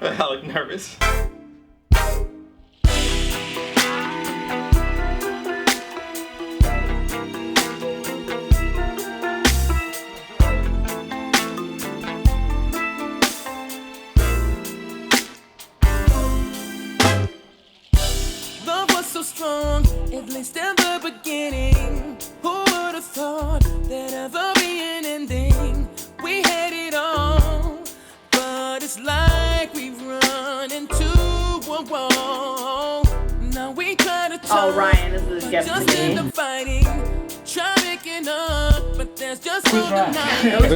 I look nervous. Love was so strong, at least in the beginning. Who would have thought there'd ever be an ending? We had it all, but it's like we run into a wall. Now we try to talk, Ryan, this is but gift just to me. end up fighting. Try making up, but there's just no denying.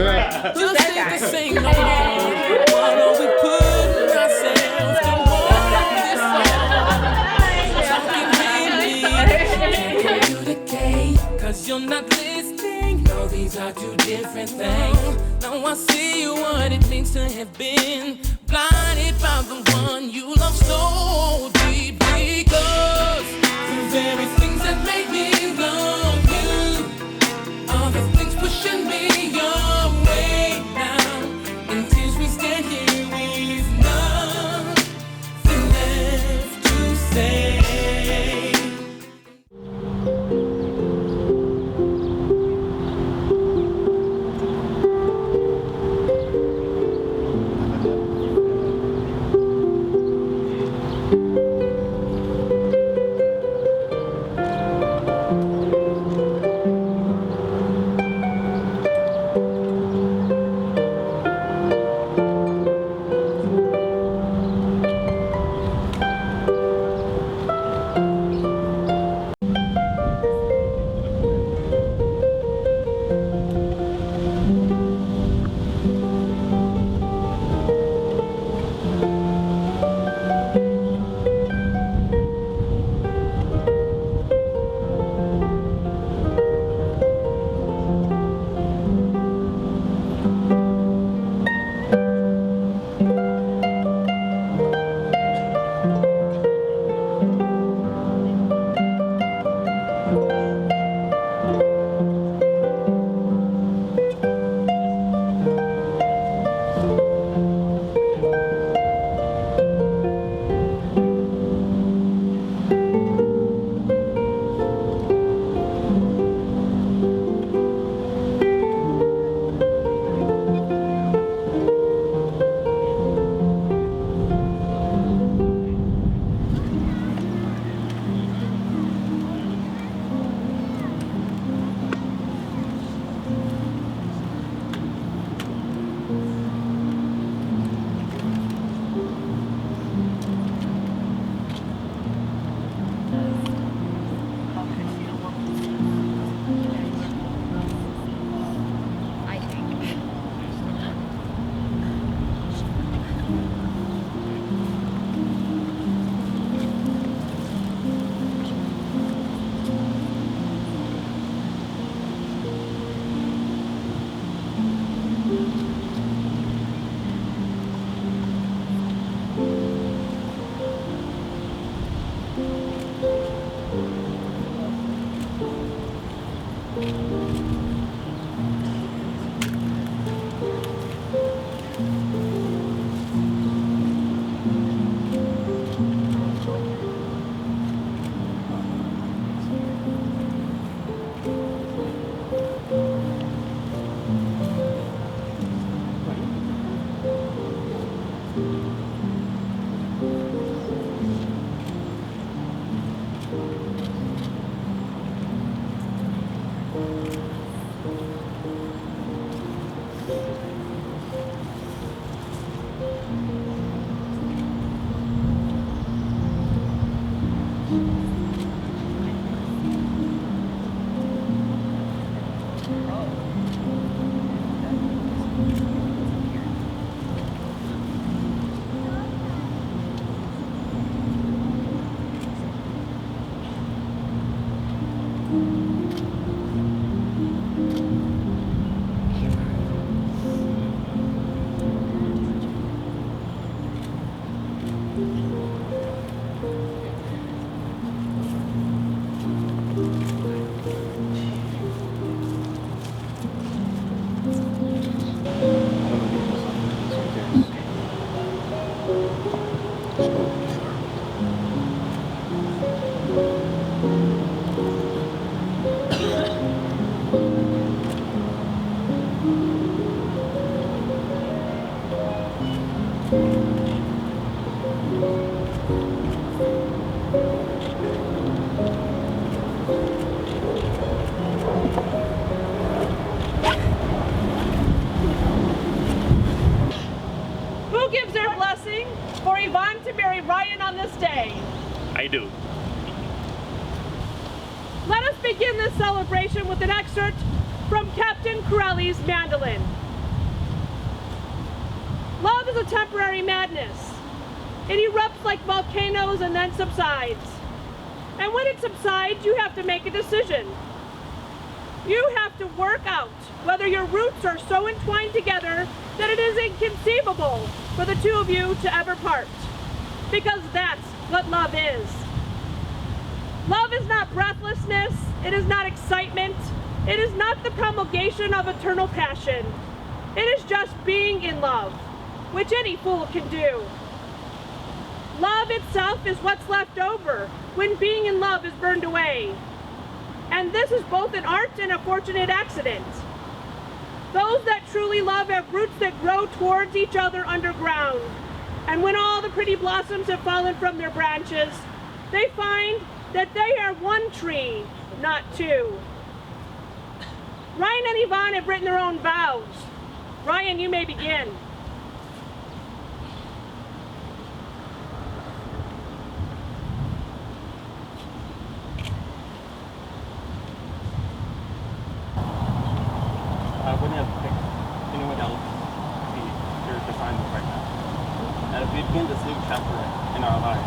Just ain't the same no more. Why don't we put ourselves to war? Cause you're not listening. No, these are two different things. Now I see what it means to have been blinded by the one you love so deeply. Cause the very things that make me love you are the things pushing me away now. In tears we stand here with nothing left to say. Who gives their blessing for Yvonne to marry Ryan on this day? I do. Let us begin this celebration with an excerpt from Captain Corelli's Mandolin. Love is a temporary madness. It erupts like volcanoes and then subsides. And when it subsides, you have to make a decision. You have to work out whether your roots are so entwined together that it is inconceivable for the two of you to ever part. Because that's what love is. Love is not breathlessness, it is not excitement, it is not the promulgation of eternal passion. It is just being in love, which any fool can do. Love itself is what's left over when being in love is burned away. And this is both an art and a fortunate accident. Those that truly love have roots that grow towards each other underground. And when all the pretty blossoms have fallen from their branches, they find that they are one tree, not two. Ryan and Yvonne have written their own vows. Ryan, you may begin. I wouldn't have picked anyone else to be here to sign this right now. And as we begin this new chapter in our lives,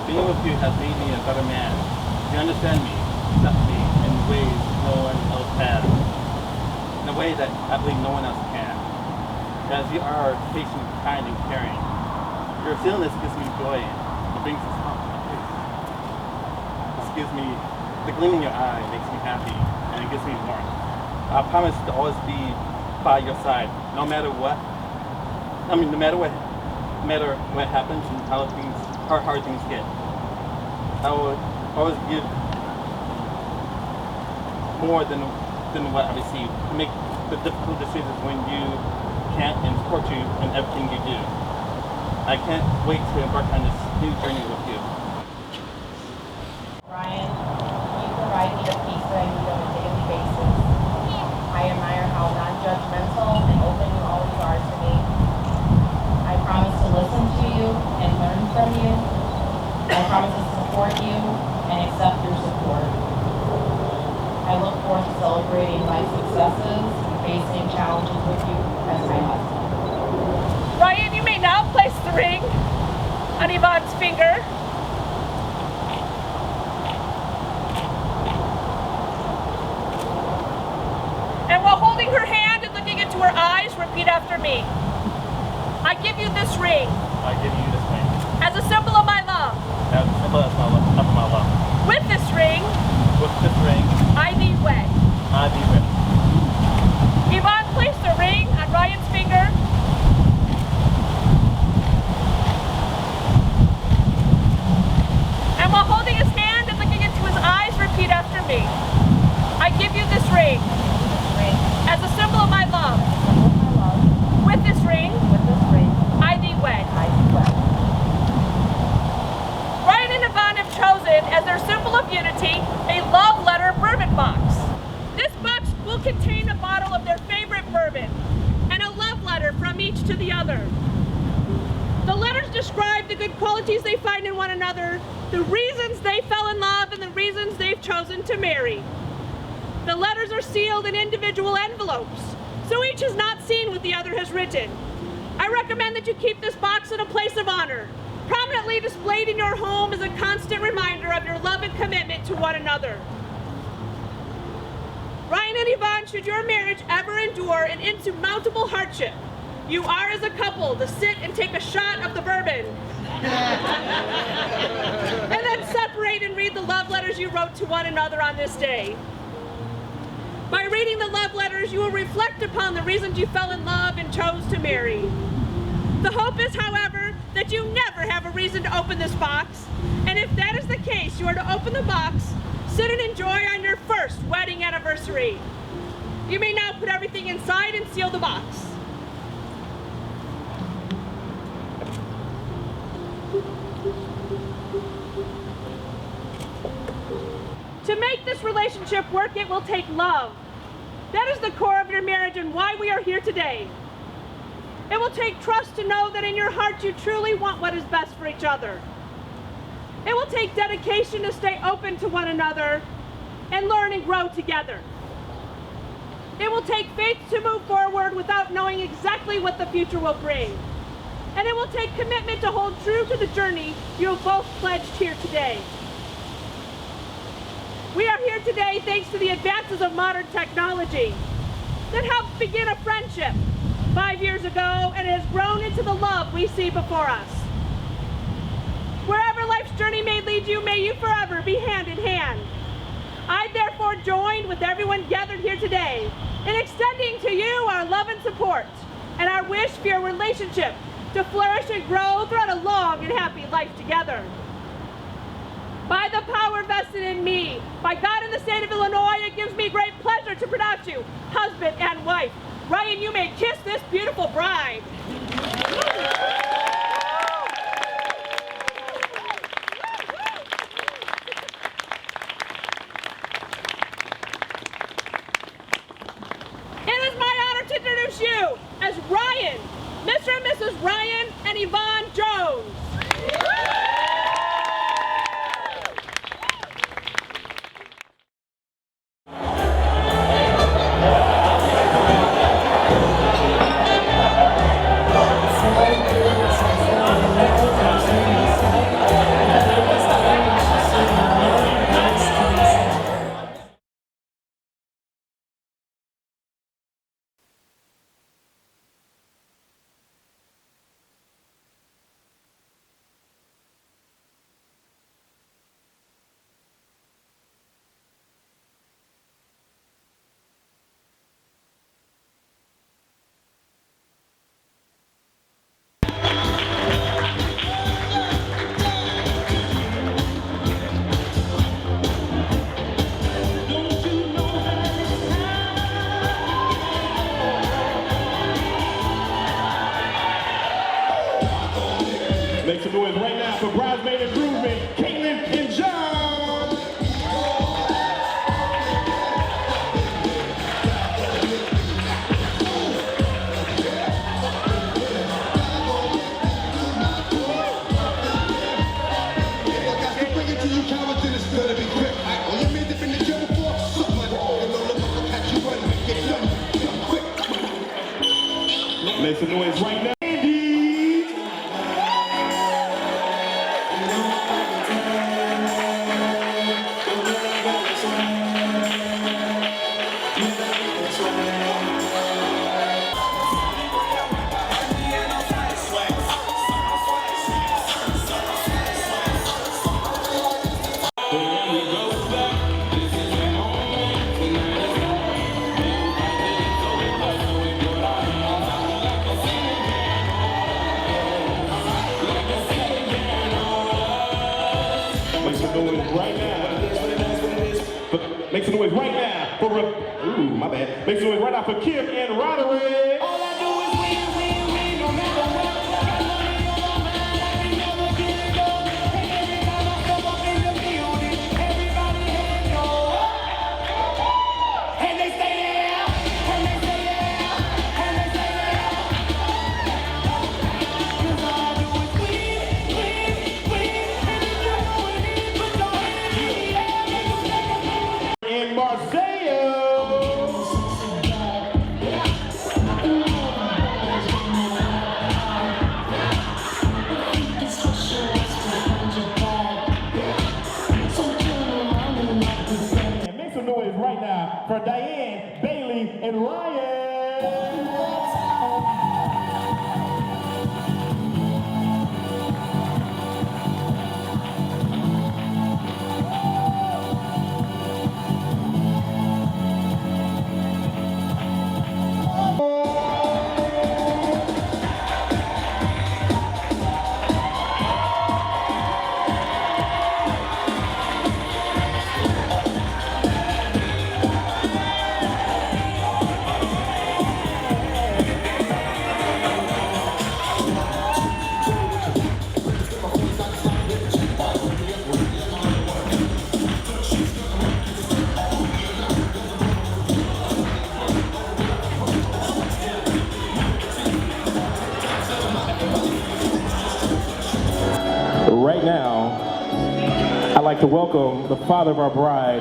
being with you has made me a better man. You understand me, accept me in ways no one else has, in a way that I believe no one else can. As you are patient, kind, and caring, your stillness gives me joy and brings a smile to my face. This gives me, the gleam in your eye makes me happy, and it gives me warmth. I promise to always be by your side, no matter what. No matter what happens and how hard things get. I will always give more than what I receive to make the difficult decisions when you can't, and support you in everything you do. I can't wait to embark on this new journey with you. Ryan, you provide me the peace that I need on a daily basis. I admire how non-judgmental and open you always are to me. I promise to listen to you and learn from you. I promise to support you and accept your support. I look forward to celebrating my successes and facing challenges with you as my husband. Ryan, you may now place the ring on Yvonne's finger. And while holding her hand and looking into her eyes, repeat after me. I give you this ring I give you this ring as a symbol of my love. as a symbol of my love. With this ring, With this ring, I thee wed. I be with. Yvonne placed the ring on Ryan's finger. And while holding his hand and looking into his eyes, repeat after me. I give you this ring as a symbol of my love. With this ring, I thee wed. Ryan and Yvonne have chosen as their symbol of unity a love letter bourbon box. This box will contain a bottle of their favorite bourbon and a love letter from each to the other. The letters describe the good qualities they find in one another, the reasons they fell in love, and the reasons they've chosen to marry. The letters are sealed in individual envelopes, so each has not seen what the other has written. I recommend that you keep this box in a place of honor, prominently displayed in your home as a constant reminder of your love and commitment to one another. Ryan and Yvonne, should your marriage ever endure an insurmountable hardship, you are as a couple to sit and take a shot of the bourbon and then separate and read the love letters you wrote to one another on this day. By reading the love letters, you will reflect upon the reasons you fell in love and chose to marry. The hope is, however, that you never have a reason to open this box, and if that is the case, you are to open the box, sit and enjoy on your first wedding anniversary. You may now put everything inside and seal the box. To make this relationship work, it will take love. That is the core of your marriage and why we are here today. It will take trust to know that in your heart you truly want what is best for each other. It will take dedication to stay open to one another and learn and grow together. It will take faith to move forward without knowing exactly what the future will bring. And it will take commitment to hold true to the journey you have both pledged here today. We are here today thanks to the advances of modern technology that helped begin a friendship 5 years ago, and it has grown into the love we see before us. Wherever life's journey may lead you, may you forever be hand in hand. I therefore join with everyone gathered here today in extending to you our love and support and our wish for your relationship to flourish and grow throughout a long and happy life together. By the power vested in me, by God in the state of Illinois, it gives me great pleasure to pronounce you husband and wife. Ryan, you may kiss this beautiful bride. It is my honor to introduce you as Ryan, Mr. and Mrs. Ryan and Yvonne Jones. Make some noise right now for bridesmaid and groomsmen, Caitlin and John. Bring it to you, cowards, and it's gonna be quick. All you made up in the jungle for, suck my dog, and don't look up, I'll catch you running. Get done quick. Make some noise right now. Make some noise right now for my bad. Make some noise right now for Kim and Roderick. All I do is win, no matter what. Got money on my mind, I can never get it done. And every time I step up in the building, everybody hands go up. And they stay there, and they stay there, and they stay there. 'Cause all I do is win. And if you know it is, put your hands in the air. In Marseille. like to welcome the father of our bride,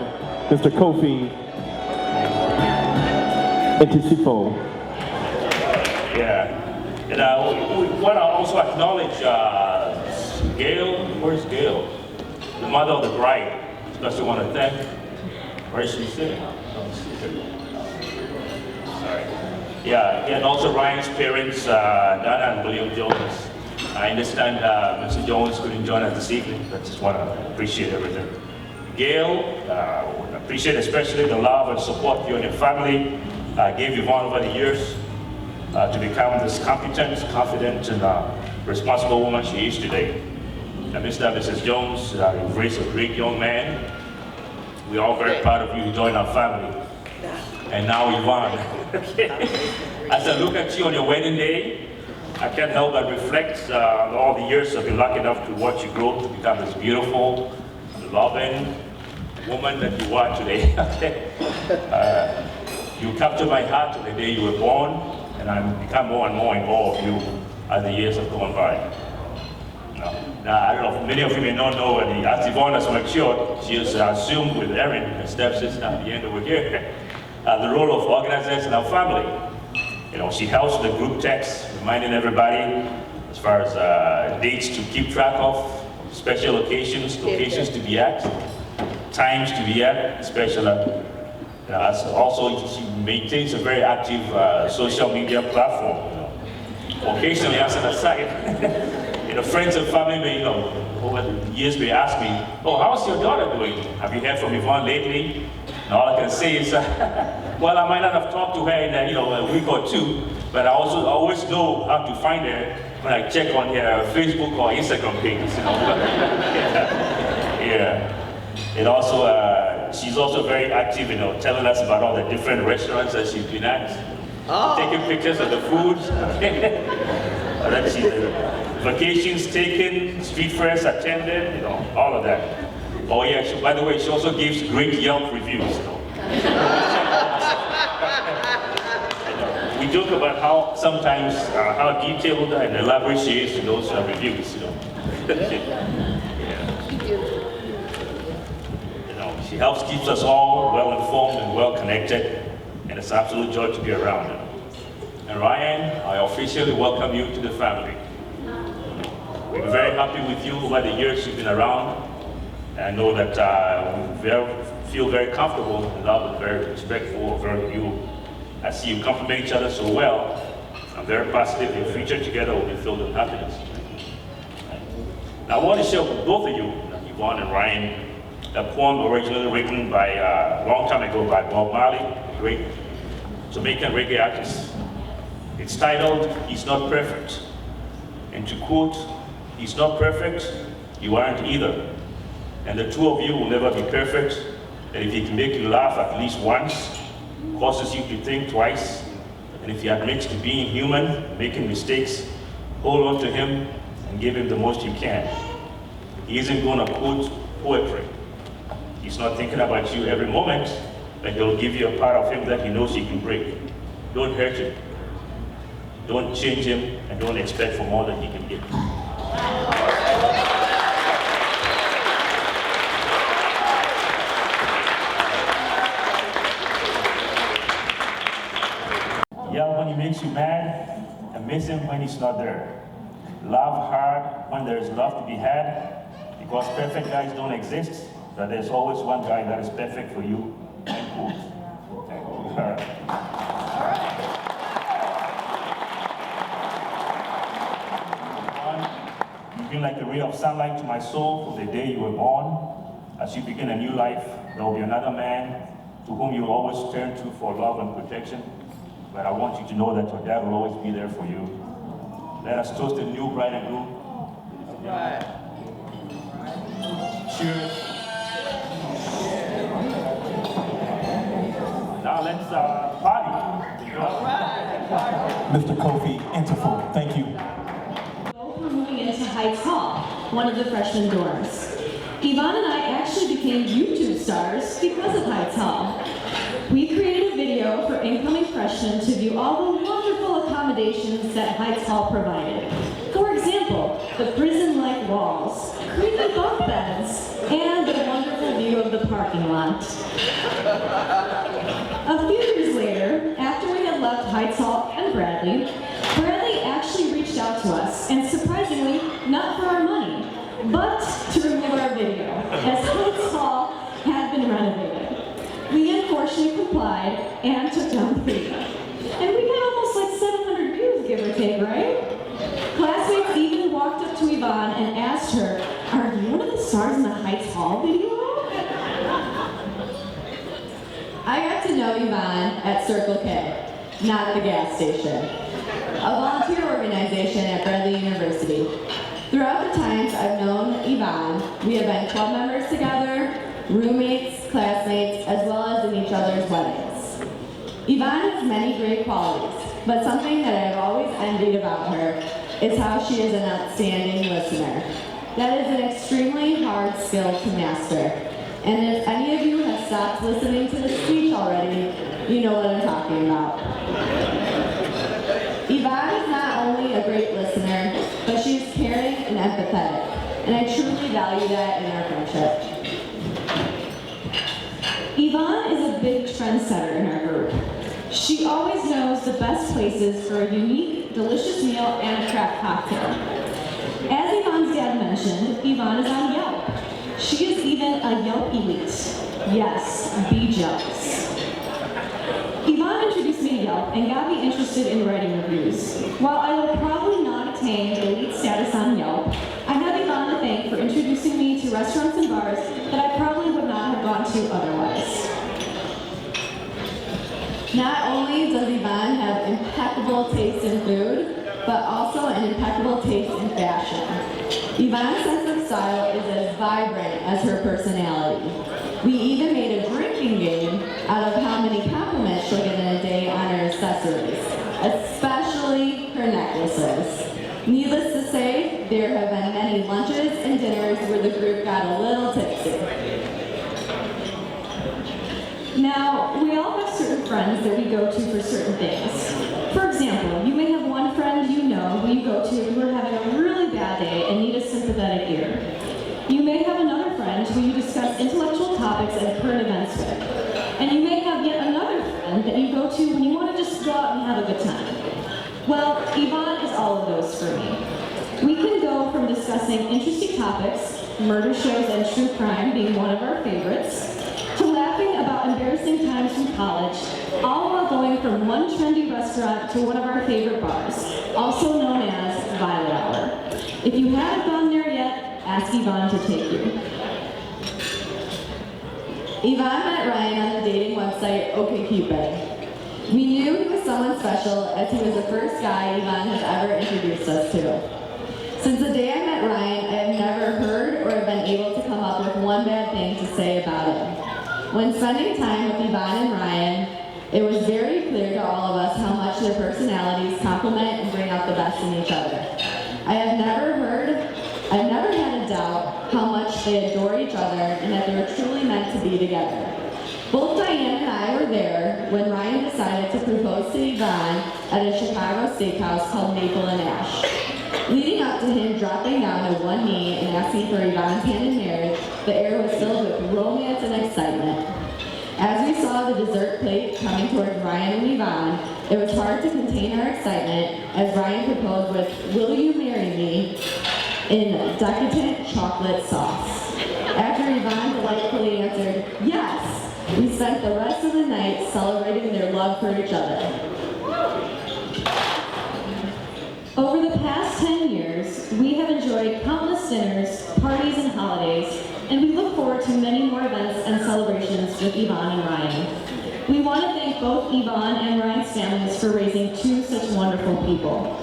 Mr. Kofi Etisifo. Yeah, and we want to also acknowledge Gail. Where's Gail? The mother of the bride. Especially want to thank. Where is she sitting? Sorry. Yeah, and also Ryan's parents, Dana and William Jones. I understand Mr. Jones couldn't join us this evening, but just want to appreciate everything. Gail, appreciate especially the love and support you and your family gave Yvonne over the years to become this competent, confident, and responsible woman she is today. Mr. and Mrs. Jones, you've raised a great young man. We're all very proud of you to join our family. And now Yvonne. As I look at you on your wedding day, I can't help but reflect on all the years I've been lucky enough to watch you grow to become this beautiful, loving woman that you are today. You captured my heart the day you were born, and I've become more and more in awe of you as the years have gone by. Now, I don't know, many of you may not know, as Yvonne has matured, she has assumed with Erin, her stepsister at the end over here, the role of organizers in our family. You know, she helps the group text, reminding everybody as far as dates to keep track of, special occasions, locations to be at, times to be at, especially. Also, she maintains a very active social media platform. Occasionally, as an aside, friends and family may, over the years may ask me, "Oh, how's your daughter doing? Have you heard from Yvonne lately?" And all I can say is, well, I might not have talked to her in a week or two, but I always know how to find her when I check on her Facebook or Instagram pages. Yeah. And also, she's also very active, telling us about all the different restaurants that she's been at, taking pictures of the food. That she vacations taken, street fairs attended, all of that. Oh yeah, by the way, she also gives great Yelp reviews. We joke about how sometimes how detailed and elaborate she is in those reviews. She helps keeps us all well informed and well connected, and it's an absolute joy to be around her. And Ryan, I officially welcome you to the family. We've been very happy with you over the years you've been around. And I know that we feel very comfortable and love and very respectful of you. I see you complement each other so well. I'm very positive your future together will be filled with happiness. Now I want to share with both of you, Yvonne and Ryan, a poem originally written by a long time ago by Bob Marley, great Jamaican reggae artist. It's titled, "He's Not Perfect." And to quote, "He's not perfect, you aren't either. And the two of you will never be perfect. And if he can make you laugh at least once, causes you to think twice, and if he admits to being human, making mistakes, hold on to him and give him the most you can. He isn't going to quote poetry. He's not thinking about you every moment, but he'll give you a part of him that he knows he can break. Don't hurt him. Don't change him, and don't expect for more than he can give." Yell when he makes you mad, and miss him when he's not there. Love hard when there is love to be had, because perfect guys don't exist, but there's always one guy that is perfect for you. End quote. All right. You've been like a ray of sunlight to my soul from the day you were born. As you begin a new life, there will be another man to whom you will always turn to for love and protection. But I want you to know that your dad will always be there for you. Let us toast the new bride and groom. Right. Cheers. Now let's party. All right. Mr. Kofi Etisifo, thank you. Both were moving into Heights Hall, one of the freshman dorms. Yvonne and I actually became YouTube stars because of Heights Hall. We created a video for incoming freshmen to view all the wonderful accommodations that Heights Hall provided. For example, the prison-like walls, creepy bunk beds, and the the parking lot. A few years later, after we had left Heights Hall and Bradley actually reached out to us, and surprisingly, not for our money, but to remove our video, as Heights Hall had been renovated. We unfortunately complied and took down the video. And we got almost like 700 views, give or take, right? Classmates even walked up to Yvonne and asked her, "Are you one of the stars in the Heights Hall video?" I got to know Yvonne at Circle K, not at the gas station, a volunteer organization at Bradley University. Throughout the times I've known Yvonne, we have been club members together, roommates, classmates, as well as in each other's weddings. Yvonne has many great qualities, but something that I've always envied about her is how she is an outstanding listener. That is an extremely hard skill to master. And if any of you have stopped listening to this speech already, you know what I'm talking about. Yvonne is not only a great listener, but she is caring and empathetic, and I truly value that in our friendship. Yvonne is a big trendsetter in our group. She always knows the best places for a unique, delicious meal and a craft cocktail. As Yvonne's dad mentioned, Yvonne is on Yelp. She is even a Yelp elite. Yes, be jealous. Yvonne introduced me to Yelp and got me interested in writing reviews. While I will probably not attain elite status on Yelp, I have Yvonne to thank for introducing me to restaurants and bars that I probably would not have gone to otherwise. Not only does Yvonne have impeccable taste in food, but also an impeccable taste in fashion. Yvonne's sense of style is as vibrant as her personality. We even made a drinking game out of how many compliments she'll get in a day on her accessories, especially her necklaces. Needless to say, there have been many lunches and dinners where the group got a little tipsy. Now, we all have certain friends that we go to for certain things. For example, you may have one friend you know who you go to who are having a really bad day and need a sympathetic ear. You may have another friend who you discuss intellectual topics and current events with. And you may have yet another friend that you go to when you want to just go out and have a good time. Well, Yvonne is all of those for me. We can go from discussing interesting topics, murder shows and true crime being one of our favorites, to laughing about embarrassing times from college, all while going from one trendy restaurant to one of our favorite bars, also known as Violet Hour. If you haven't gone there yet, ask Yvonne to take you. Yvonne met Ryan on the dating website OkCupid. We knew he was someone special as he was the first guy Yvonne has ever introduced us to. Since the day I met Ryan, I have never heard or been able to come up with one bad thing to say about him. When spending time with Yvonne and Ryan, it was very clear to all of us how much their personalities complement and bring out the best in each other. I've never had a doubt how much they adore each other and that they were truly meant to be together. Both Diane and I were there when Ryan decided to propose to Yvonne at a Chicago steakhouse called Maple and Ash. Leading up to him dropping down to one knee and asking for Yvonne's hand in marriage, the air was filled with romance and excitement. As we saw the dessert plate coming towards Ryan and Yvonne, it was hard to contain our excitement as Ryan proposed with, "Will you marry me?" in decadent chocolate sauce. After Yvonne delightfully answered, "Yes," we spent the rest of the night celebrating their love for each other. Over the past 10 years, we have enjoyed countless dinners, parties, and holidays, and we look forward to many more events and celebrations with Yvonne and Ryan. We want to thank both Yvonne and Ryan's families for raising two such wonderful people.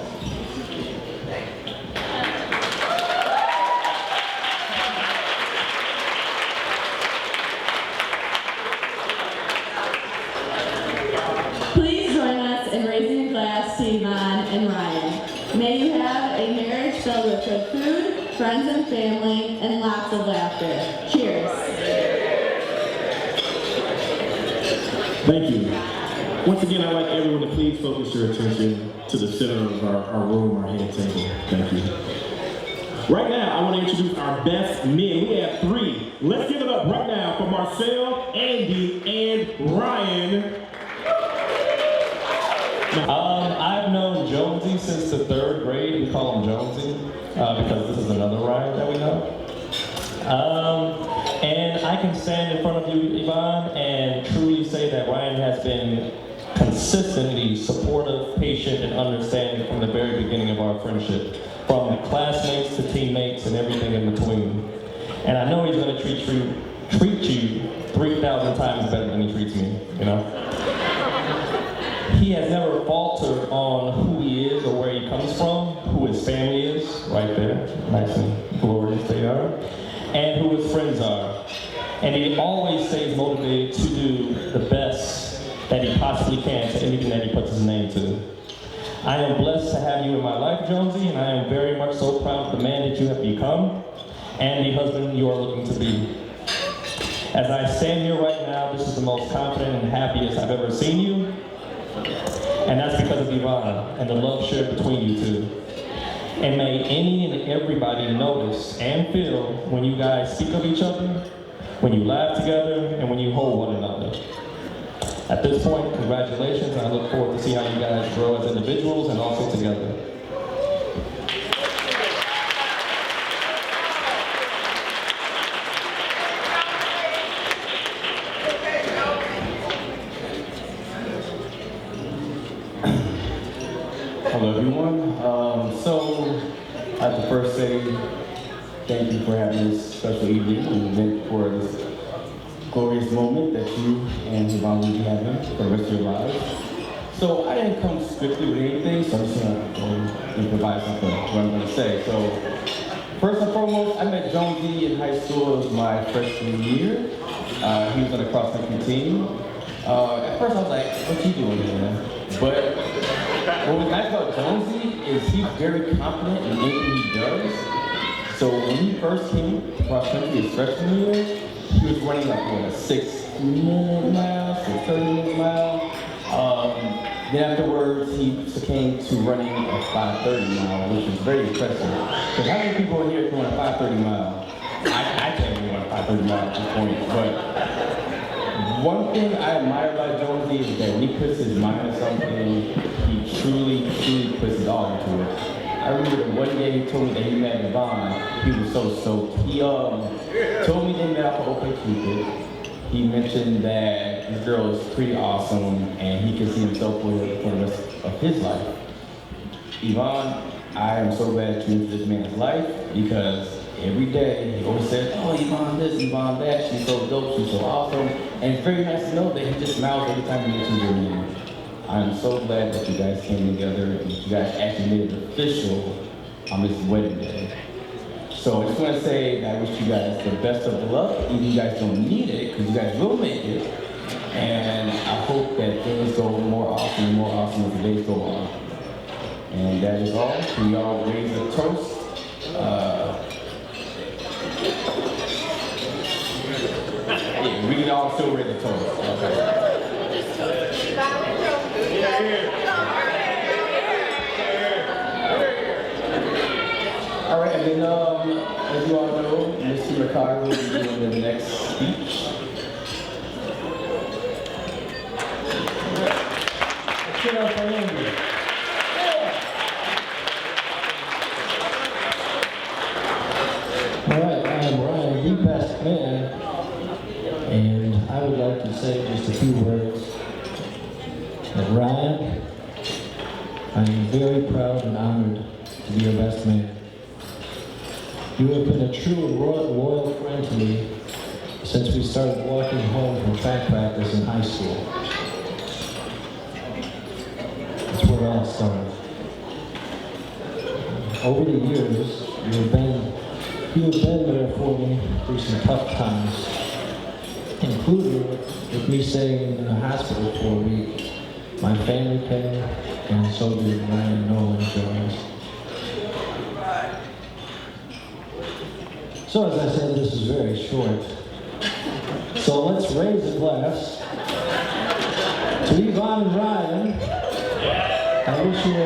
Please join us in raising a glass to Yvonne and Ryan. May you have a marriage filled with good food, friends and family, and lots of laughter. Cheers. Thank you. Once again, I'd like everyone to please focus your attention to the center of our room, our head table. Thank you. Right now, I want to introduce our best men. We have 3. Let's give it up right now for Marcel, Andy, and Ryan. I've known Jonesy since the 3rd grade. We call him Jonesy because this is another Ryan that we know. And I can stand in front of you, Yvonne, and truly say that Ryan has been consistently supportive, patient, and understanding from the very beginning of our friendship, from classmates to teammates and everything in between. And I know he's going to treat you 3,000 times better than he treats me, you know? He has never faltered on who he is or where he comes from, who his family is, right there, nice and glorious they are, and who his friends are. And he always stays motivated to do the best that he possibly can to anything that he puts his name to. I am blessed to have you in my life, Jonesy, and I am very much so proud of the man that you have become and the husband you are looking to be. As I stand here right now, this is the most confident and happiest I've ever seen you, and that's because of Yvonne and the love shared between you two. And may any and everybody notice and feel when you guys speak of each other, when you laugh together, and when you hold one another. At this point, congratulations, and I look forward to see how you guys grow as individuals and also together. Hello everyone. So I have to first say thank you for having this special evening and event for this glorious moment that you and Yvonne will be having for the rest of your lives. So I didn't come strictly with anything, so I'm just gonna improvise something what I'm gonna say. So first and foremost, I met Jonesy in high school. It was my freshman year. He was on the cross country team. At first I was like, what you doing here, man? But what was nice about Jonesy is he's very confident in anything he does. So when he first came to cross country his freshman year, he was running like what, a 6-minute mile, 30-minute mile. Then afterwards, he came to running a 5:30 mile, which is very impressive. Because how many people in here can run a 5:30 mile? I can't even run a 5:30 mile at this point. But one thing I admire about Jonesy is that when he puts his mind on something, he truly puts it all into it. I remember the one day he told me that he met Yvonne. He was so stoked. He told me they met off of OkCupid. He mentioned that this girl is pretty awesome and he can see himself with her for the rest of his life. Yvonne, I am so glad that you into this man's life because every day he always said, oh, Yvonne this, Yvonne that, she's so dope, she's so awesome. And it's very nice to know that he just smiles every time he mentions your name. I'm so glad that you guys came together and you guys actually made it official on this wedding day. So I just want to say that I wish you guys the best of luck. Even you guys don't need it, because you guys will make it. And I hope that things go more awesome as the days go on. And that is all. Can you all raise a toast? Yeah, we can all still raise a toast. Okay. All right, and then as you all know, Mr. Ricardo will be doing the next speech. Let's get up for Andy. All right, I am Ryan, the best man, and I would like to say just a few words. And Ryan, I am very proud and honored to be your best man. You have been a true and loyal friend to me since we started walking home from track practice in high school. That's where it all started. Over the years, you have been there for me through some tough times, including with me staying in the hospital for a week. My family came, and so did Ryan, Nolan, and Jones. So as I said, this is very short. So let's raise a glass to Yvonne and Ryan. I wish you a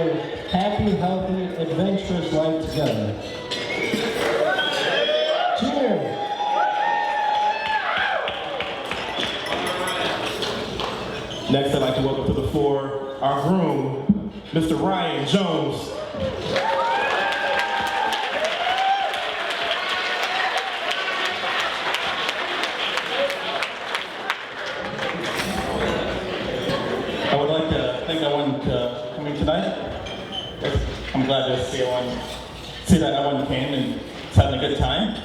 happy, healthy, adventurous life together. Cheers. Next, I'd like to welcome to the floor our groom, Mr. Ryan Jones. I would like to thank everyone for coming tonight. I'm glad to see that everyone came and is having a good time.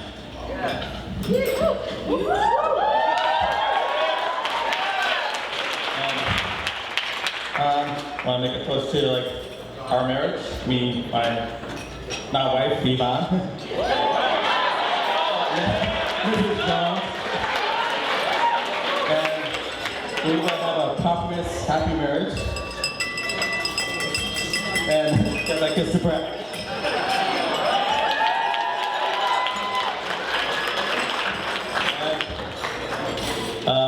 I want to make a toast to our marriage. Me, my now wife, Yvonne. Mrs. Jones. And we want to have a prosperous, happy marriage. And get that kiss to Brett.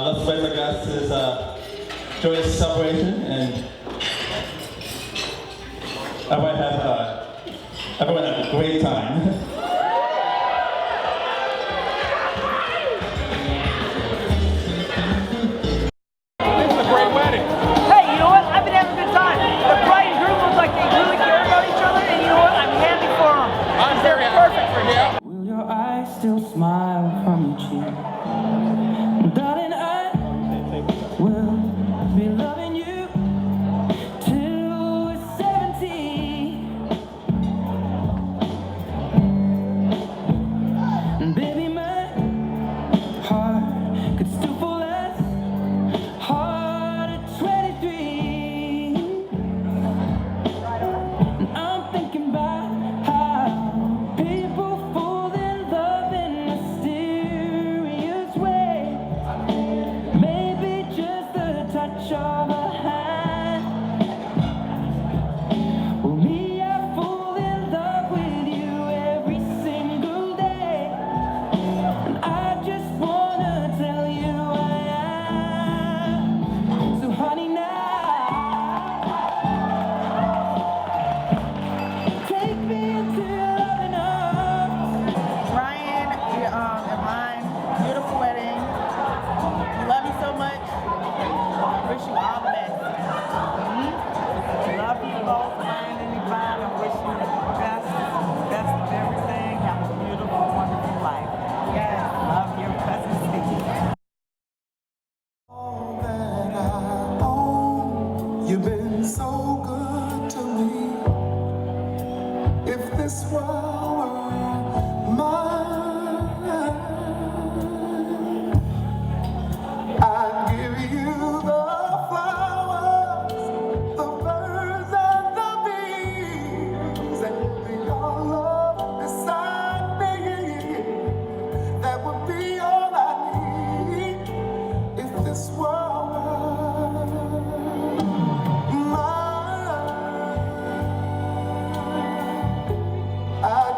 Let's raise our guests is joyous celebration, and everyone have a great time. This is a great wedding. Hey, you know what? I've been having a good time. The bride and groom look like they really care about each other, and you know what? I'm happy for them. I'm very perfect for him. Will your eyes still smile from your cheek? Darling, I will be loving you till we're 70. And baby, my heart could still fall less hard at 23. And I'm thinking about how people fall in love in mysterious ways. Maybe just the touch of a hand. Well, me, I fall in love with you every single day. And I just wanna tell you I am. So honey, now take me into your loving arms. Ryan, Yvonne, beautiful wedding. Love you so much. Wish you all the best. Love you both, Ryan and Yvonne. I wish you the best of everything. Have a beautiful, wonderful life. Yes. Love your cousin Steve. You've been so good to me. If this world were mine, I'd give you the flowers, the birds and the bees, and your love beside me. That would be all I need. If this world were mine, I'd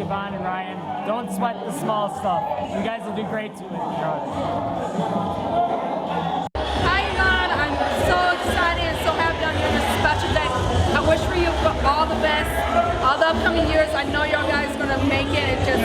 Yvonne and Ryan, don't sweat the small stuff. You guys will do great too with each other. Hi Yvonne, I'm so excited and so happy on your special day. I wish for you all the best, all the upcoming years. I know you guys are going to make it. It's just